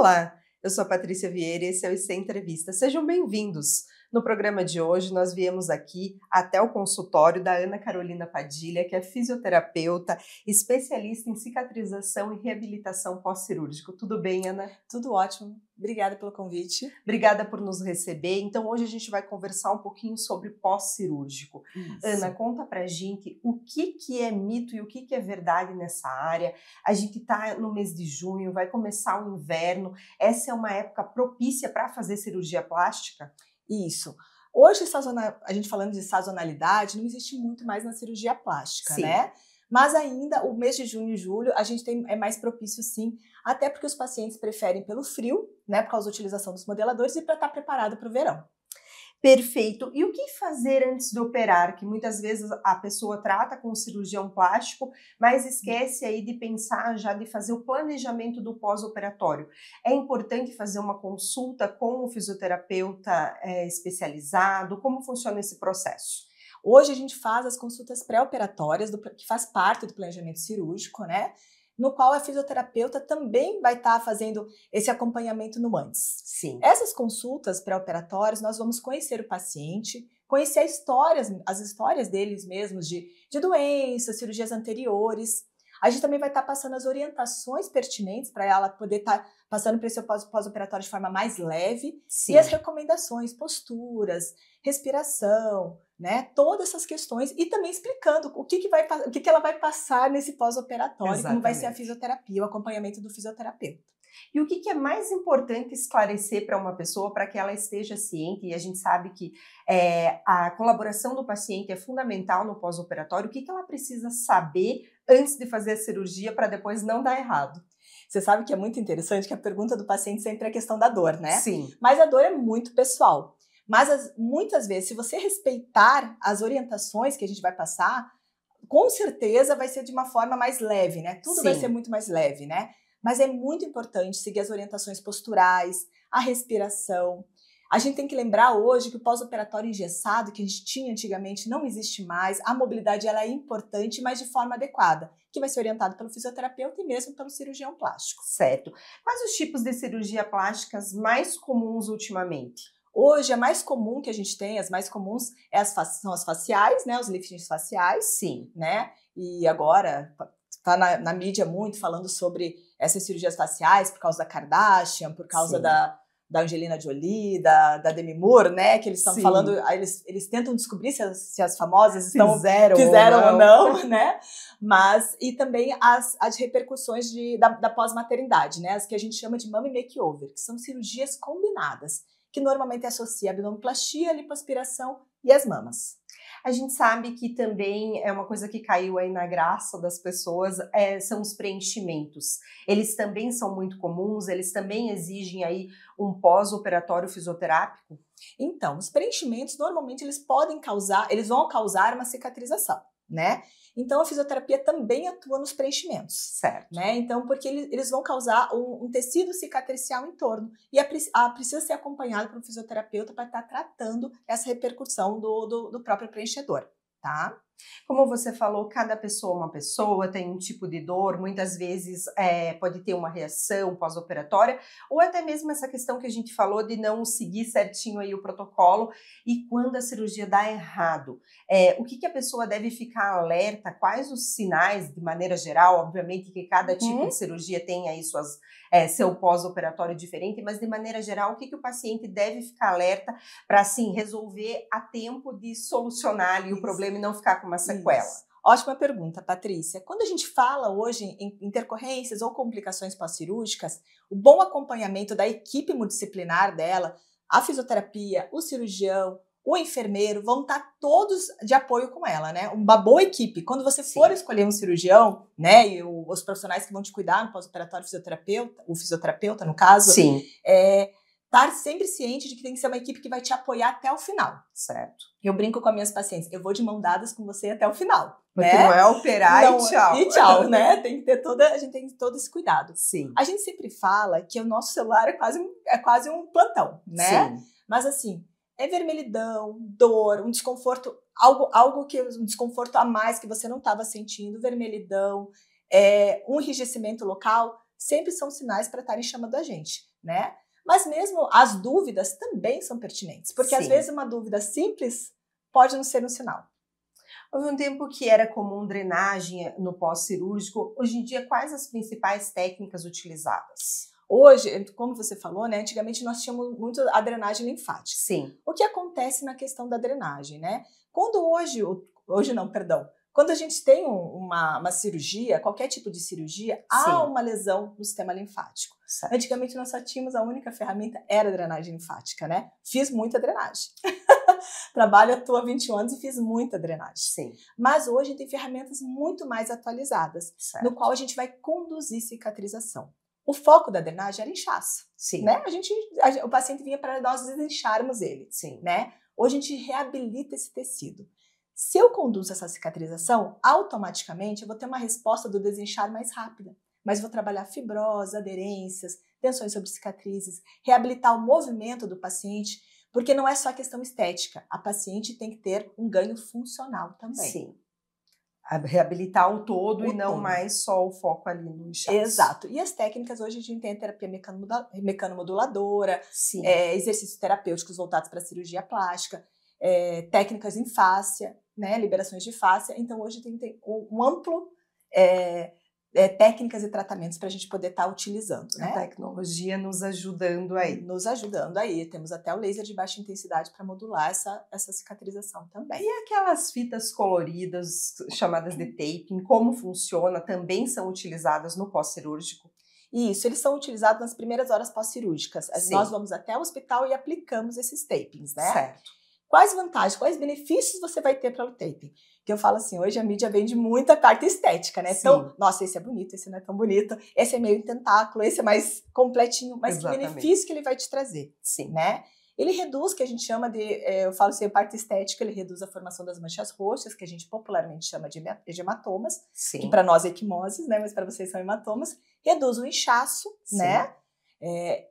Olá, eu sou a Patrícia Vieira e esse é o IC Entrevista. Sejam bem-vindos. No programa de hoje, nós viemos aqui até o consultório da Ana Carolina Padilha, que é fisioterapeuta, especialista em cicatrização e reabilitação pós-cirúrgico. Tudo bem, Ana? Tudo ótimo. Obrigada pelo convite. Obrigada por nos receber. Então, hoje a gente vai conversar um pouquinho sobre pós-cirúrgico. Ana, conta pra gente o que é mito e o que é verdade nessa área. A gente tá no mês de junho, vai começar o inverno. Essa é uma época propícia para fazer cirurgia plástica? Isso. Hoje, a gente falando de sazonalidade, não existe muito mais na cirurgia plástica, Sim, né? Mas ainda, o mês de junho e julho, a gente é mais propício sim, até porque os pacientes preferem pelo frio, né, por causa da utilização dos modeladores e para estar preparado para o verão. perfeito. E o que fazer antes de operar? Que muitas vezes a pessoa trata com o cirurgião plástico, mas esquece aí de pensar já de fazer o planejamento do pós-operatório. É importante fazer uma consulta com o fisioterapeuta especializado? Como funciona esse processo? Hoje a gente faz as consultas pré-operatórias, que faz parte do planejamento cirúrgico, né? No qual a fisioterapeuta também vai estar fazendo esse acompanhamento no antes. Sim. Essas consultas pré-operatórias, nós vamos conhecer o paciente, conhecer as histórias deles mesmos de doenças, cirurgias anteriores. A gente também vai estar passando as orientações pertinentes para ela poder estar passando para esse pós-operatório de forma mais leve. Sim. E as recomendações, posturas, respiração, né? Todas essas questões e também explicando o que ela vai passar nesse pós-operatório, como vai ser a fisioterapia, o acompanhamento do fisioterapeuta. E o que é mais importante esclarecer para uma pessoa para que ela esteja ciente? E a gente sabe que a colaboração do paciente é fundamental no pós-operatório. O que ela precisa saber antes de fazer a cirurgia para depois não dar errado? Você sabe que é muito interessante que a pergunta do paciente sempre é a questão da dor, né? Sim. Mas a dor é muito pessoal. Mas muitas vezes, se você respeitar as orientações que a gente vai passar, com certeza vai ser de uma forma mais leve, né? Tudo vai ser muito mais leve, né? Mas é muito importante seguir as orientações posturais, a respiração. A gente tem que lembrar hoje que o pós-operatório engessado que a gente tinha antigamente não existe mais. A mobilidade ela é importante, mas de forma adequada, que vai ser orientado pelo fisioterapeuta e mesmo pelo cirurgião plástico. Certo. Quais os tipos de cirurgia plásticas mais comuns ultimamente? Hoje, a mais comum que a gente tem, as mais comuns são as faciais, né? Os liftings faciais. Sim. Né? E agora está na mídia muito falando sobre essas cirurgias faciais por causa da Kardashian, por causa da Angelina Jolie, da Demi Moore, né? Que eles estão falando, eles tentam descobrir se as famosas fizeram ou não, né? Mas, e também as repercussões da pós-maternidade, né? As que a gente chama de mummy makeover, que são cirurgias combinadas, que normalmente associa a abdominoplastia, lipoaspiração e as mamas. A gente sabe que também é uma coisa que caiu aí na graça das pessoas, são os preenchimentos. Eles também são muito comuns, eles também exigem aí um pós-operatório fisioterápico? Então, os preenchimentos normalmente eles vão causar uma cicatrização, né? Então, a fisioterapia também atua nos preenchimentos. Certo. Né? Então, porque eles vão causar um tecido cicatricial em torno. E precisa ser acompanhado por um fisioterapeuta para estar tratando essa repercussão do próprio preenchedor, tá? Como você falou, cada pessoa é uma pessoa, tem um tipo de dor, muitas vezes pode ter uma reação pós-operatória, ou até mesmo essa questão que a gente falou de não seguir certinho aí o protocolo, e quando a cirurgia dá errado, o que a pessoa deve ficar alerta, quais os sinais, de maneira geral, obviamente que cada tipo de cirurgia tem aí seu pós-operatório diferente, mas de maneira geral, o que o paciente deve ficar alerta para, assim, resolver a tempo de solucionar ali o problema e não ficar com uma sequela? Isso. Ótima pergunta, Patrícia. Quando a gente fala hoje em intercorrências ou complicações pós-cirúrgicas, o bom acompanhamento da equipe multidisciplinar dela, a fisioterapia, o cirurgião, o enfermeiro, vão estar todos de apoio com ela, né? Uma boa equipe. Quando você for escolher um cirurgião, né, e os profissionais que vão te cuidar no pós-operatório, o fisioterapeuta, no caso, estar sempre ciente de que tem que ser uma equipe que vai te apoiar até o final. Certo. Eu brinco com as minhas pacientes, eu vou de mão dadas com você até o final. Porque não é operar e tchau. E tchau, né? A gente tem que ter todo esse cuidado. Sim. A gente sempre fala que o nosso celular é quase um plantão, né? Sim. Mas assim, é vermelhidão, dor, um desconforto, um desconforto a mais que você não estava sentindo, vermelhidão, um enrijecimento local, sempre são sinais para estarem chamando a gente. né? Mas mesmo as dúvidas também são pertinentes, porque às vezes uma dúvida simples pode não ser um sinal. Houve um tempo que era comum drenagem no pós-cirúrgico. Hoje em dia, quais as principais técnicas utilizadas? Hoje, como você falou, né? Antigamente nós tínhamos muito a drenagem linfática. Sim. O que acontece na questão da drenagem, né? Quando quando a gente tem uma cirurgia, qualquer tipo de cirurgia, há uma lesão no sistema linfático. Certo. Antigamente nós só tínhamos a única ferramenta, era a drenagem linfática, né? Fiz muita drenagem. Trabalho, atuo há 21 anos e fiz muita drenagem. Sim. Mas hoje tem ferramentas muito mais atualizadas, certo. no qual a gente vai conduzir cicatrização. O foco da drenagem era inchaço. Sim. Né? O paciente vinha para nós desencharmos ele. Sim. Né? Hoje a gente reabilita esse tecido. Se eu conduzo essa cicatrização, automaticamente eu vou ter uma resposta do desinchar mais rápida. Mas vou trabalhar fibrose, aderências, tensões sobre cicatrizes, reabilitar o movimento do paciente, porque não é só questão estética. A paciente tem que ter um ganho funcional também. Sim. Reabilitar o todo e não mais só o foco ali no inchaço. Exato. E as técnicas, hoje a gente tem a terapia mecanomoduladora, exercícios terapêuticos voltados para a cirurgia plástica, técnicas em fáscia, né, liberações de fáscia. Então, hoje tem um amplo técnicas e tratamentos para a gente poder estar utilizando. Né? A tecnologia nos ajudando aí. Nos ajudando aí. Temos até o laser de baixa intensidade para modular essa cicatrização também. E aquelas fitas coloridas, chamadas de taping, como funciona? Também são utilizadas no pós-cirúrgico? Isso, eles são utilizados nas primeiras horas pós-cirúrgicas. Nós vamos até o hospital e aplicamos esses tapings, né? Certo. Quais vantagens, quais benefícios você vai ter pelo taping? Que eu falo assim, hoje a mídia vende muita parte estética, né? Sim. Então, nossa, esse é bonito, esse não é tão bonito, esse é meio tentáculo, esse é mais completinho, mas exatamente. Que benefício que ele vai te trazer? Sim. Né? Ele reduz, que a gente chama de, eu falo assim, a parte estética, ele reduz a formação das manchas roxas, que a gente popularmente chama de hematomas, sim. Que para nós é equimoses, né? Mas para vocês são hematomas. Reduz o inchaço, sim. Né?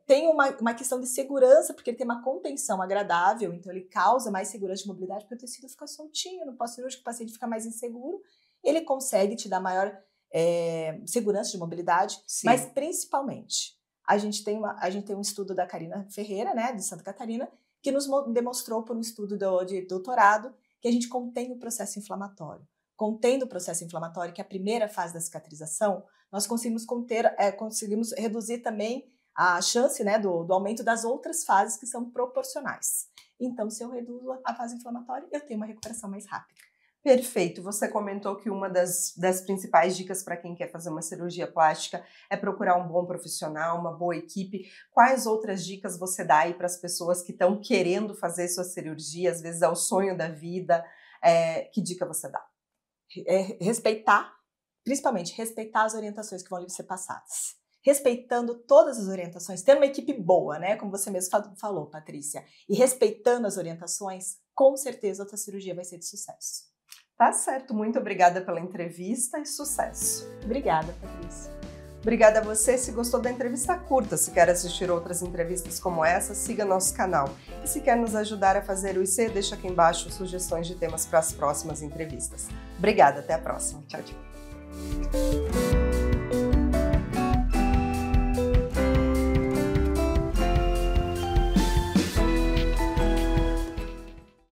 Tem uma questão de segurança, porque ele tem uma contenção agradável, então ele causa mais segurança de mobilidade, porque o tecido fica soltinho, no pós-cirúrgico o paciente fica mais inseguro, ele consegue te dar maior segurança de mobilidade, sim. Mas principalmente, a gente tem um estudo da Karina Ferreira, né, de Santa Catarina, que nos demonstrou por um estudo de doutorado que a gente contém o processo inflamatório. Contendo o processo inflamatório, que é a primeira fase da cicatrização, nós conseguimos reduzir também a chance, né, do aumento das outras fases que são proporcionais. Então, se eu reduzo a fase inflamatória, eu tenho uma recuperação mais rápida. Perfeito. Você comentou que uma das principais dicas para quem quer fazer uma cirurgia plástica é procurar um bom profissional, uma boa equipe. Quais outras dicas você dá aí para as pessoas que estão querendo fazer sua cirurgia, às vezes é o sonho da vida? Que dica você dá? Principalmente respeitar as orientações que vão lhe ser passadas. Respeitando todas as orientações, tendo uma equipe boa, né? Como você mesmo falou, Patrícia, e respeitando as orientações, com certeza a tua cirurgia vai ser de sucesso. Tá certo, muito obrigada pela entrevista e sucesso. Obrigada, Patrícia. Obrigada a você. Se gostou da entrevista, curta. Se quer assistir outras entrevistas como essa, siga nosso canal. E se quer nos ajudar a fazer o IC, deixa aqui embaixo sugestões de temas para as próximas entrevistas. Obrigada, até a próxima. Tchau, tchau.